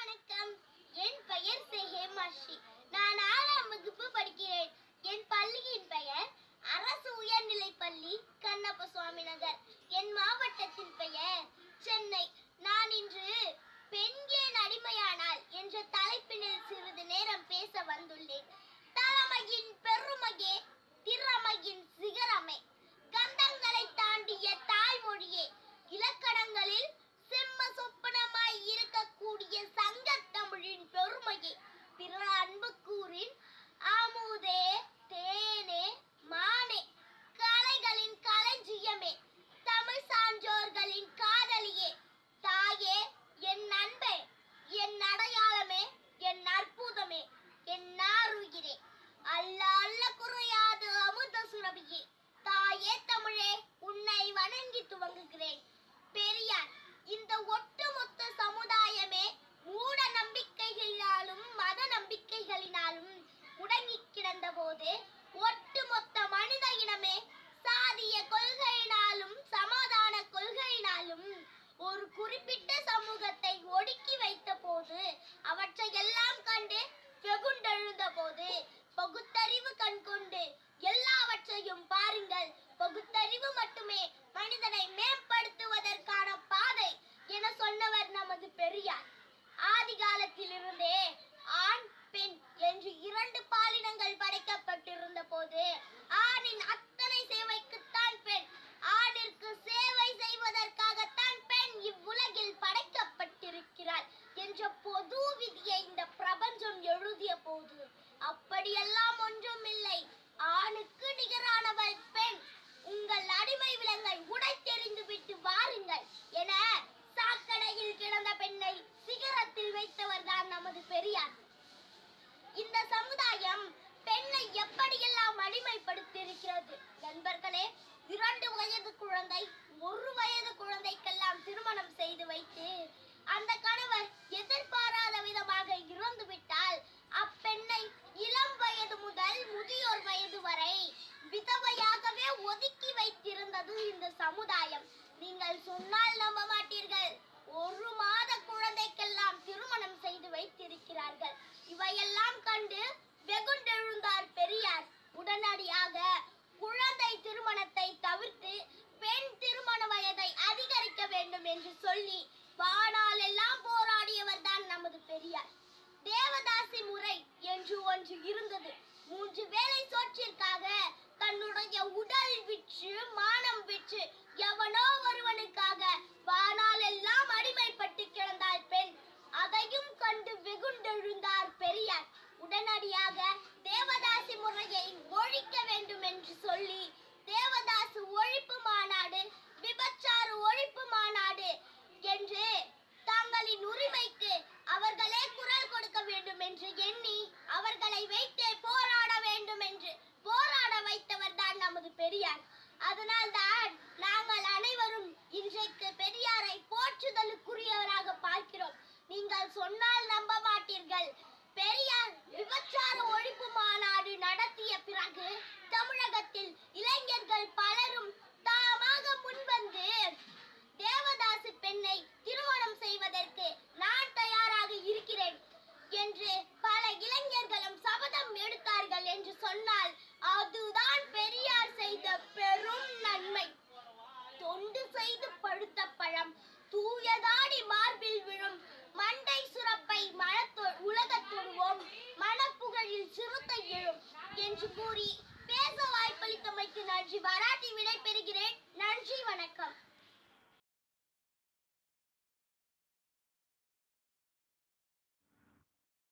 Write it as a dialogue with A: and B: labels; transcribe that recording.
A: வணக்கம். என் பெயர் ஹேமாஸ்ரீ. நான் 6ஆம் வகுப்பு படிக்கிறேன். என் பள்ளியின் பெயர் அரசு உயர்நிலைப் பள்ளி, கண்ணப்பசுவாமி நகர். என் மாவட்டத்தின் பெயர் சென்னை. நான் இன்று பெண் ஏன் அடிமையானாள் என்ற தலைப்பினில் சிறிது நேரம் பேச வந்துள்ளேன். தலைமையின் பெருமையே, திறமையின் சிகரமே, கந்தங்களை தாண்டிய தாய்மொழியே, இலக்கணங்களில் செம்ம சொப்பனமாய் இருக்கக்கூடிய சங்கத்தமிழின் பெருமையே, பிற அன்புக்கூறின் அமுதே, தேனே, மானே, கலைகளின் களஞ்சியமே, தமிழ் சான்றோர்களின் காதலியே, தாயே, என் அன்பே, என் அடையாளமே, என் அற்புதமே, என் நாருயிரே, அல்ல அல்ல குறையாது அமுத சுரபியே, தாயே தமிழே, உன்னை வணங்கி துவங்குகிறேன். பெரியார், இந்த ஒட்டுமொத்த சமுதாயமே மூட நம்பிக்கைகளினாலும் மத நம்பிக்கைகளினாலும் முடங்கி கிடந்த போது, ஒட்டுமொத்த மனித இனமே சாதிய கொள்கையினாலும் சமாதான கொள்கையினாலும் ஒரு குறிப்பிட்ட சமூகத்தை ஒடுக்கி வைத்த போது, அவற்றை எல்லாம் கண்டு வெகுண்டெழுந்த போது, பகுத்தறிவு கண்கொண்டு எல்லாவற்றையும் பாருங்கள், பகுத்தறிவு மட்டுமே மனிதனை மேம்படுத்துவதற்கான பாதை என சொன்னவர் நமது பெரியார். ஆதி காலத்திலிருந்தே ஆண் பெண் என்று 2 பாலினங்கள் படைக்கப்பட்டிருந்த போது, ஆணின் அத்தனை சேவைக்குத்தான் பெண், ஆணிற்கு சேவை செய்வதற்காகத்தான் பெண் இவ்வுலகில் படைக்கப்பட்டிருக்கிறாள் என்ற பொது விதியை இந்த பிரபஞ்சம் எழுதிய போது, அப்படியெல்லாம் ஒன்றும் இல்லை, ஆணுக்கு நிகரானவள் பெண், உங்கள் அடிமை விலங்கை உடைத்தெறிந்து விட்டு வாருங்கள் என சாக்கடையில் கிடந்த பெண்ணை சிகரத்தில் வைத்தவர் தான் நமது பெரியார். இந்த சமுதாயம் பெண்ணை எப்படியெல்லாம் அடிமைப்படுத்தியிருக்கிறது நண்பர்களே. 2 வயது குழந்தை, 1 வயது குழந்தைக்கெல்லாம் திருமணம் செய்து வைத்து அந்த கணவர் எதிர்பாராத விதமாக இறந்து விட்டால், அப்பெண்ணை இளம் வயது முதல் முதியோர் வயது வரை விதவையாகவே ஒதுக்கி வைத்திருந்தது இந்த சமுதாயம். நீங்கள் சொன்னால் நம்ப மாட்டீர்கள், 1 மாத குழந்தைக்கெல்லாம் திருமணம் செய்து வைத்திருக்கிறார்கள். இவையெல்லாம் கண்டு வெகுண்டெழுந்தார் பெரியார். உடனடியாக குழந்தை திருமணத்தை தவிர்த்து பெண் திருமண வயதை அதிகரிக்க வேண்டும் என்று சொல்லி வானால் எல்லாம் போராடியவர் தான் நமது பெரியார். தேவதாசி முறை என்று ஒன்று இருந்தது. 3 வேளை சோற்றிற்காக தன்னுடைய உடல் விற்று மானம் விற்று எவனோ ஒருவனுக்காக வானால் எல்லாம் அடிமைப்பட்டு கிடந்தாள் பெண். அதையும் கண்டு வெகுண்டெழுந்தார் பெரியார். உடனடியாக தேவதாசி முறையை ஒழிக்க வேண்டும் என்று சொல்லி தேவதாசி ஒழிப்பு மாநாடு, விபச்சார ஒழிப்பு மாநாடு என்று தங்களின் உரிமைக்கு அவர்களே குரல் கொடுக்க வேண்டும் என்று எண்ணி அவர்களை வைத்தே போராட வேண்டும் என்று போராட வைத்தவர் தான் நமது பெரியார். அதனால்தான் நாங்கள் அனைவரும் இன்றைக்கு பெரியாரை போற்றுதலுக்குரியவராக பார்க்கிறோம். நீங்கள் சொன்னால் நம்ப மாட்டீர்கள், பெரியார் விபச்சார ஒழிப்பு மாநாடு நடத்திய பிறகு தமிழகத்தில் இளைஞர்கள் பலரும் தாமாக முன்வந்து தேவதாசி பெண்ணை திருமணம் செய்வதற்கு நான் தயாராக இருக்கிறேன் என்று பல இளைஞர்களும் சபதம் எடுத்தார்கள் என்று சொன்னால், அதுதான் பெரியார் செய்த பெரும் நன்மை. தொண்டு செய்து பழுத்த பழம் தூயதாடி மார்பில் விழும், மண்டை சுரப்பை உலகத் தொடுவோம், மனப்புகழில் சிறுத்தை எழும் என்று கூறி பேச வாய்ப்பு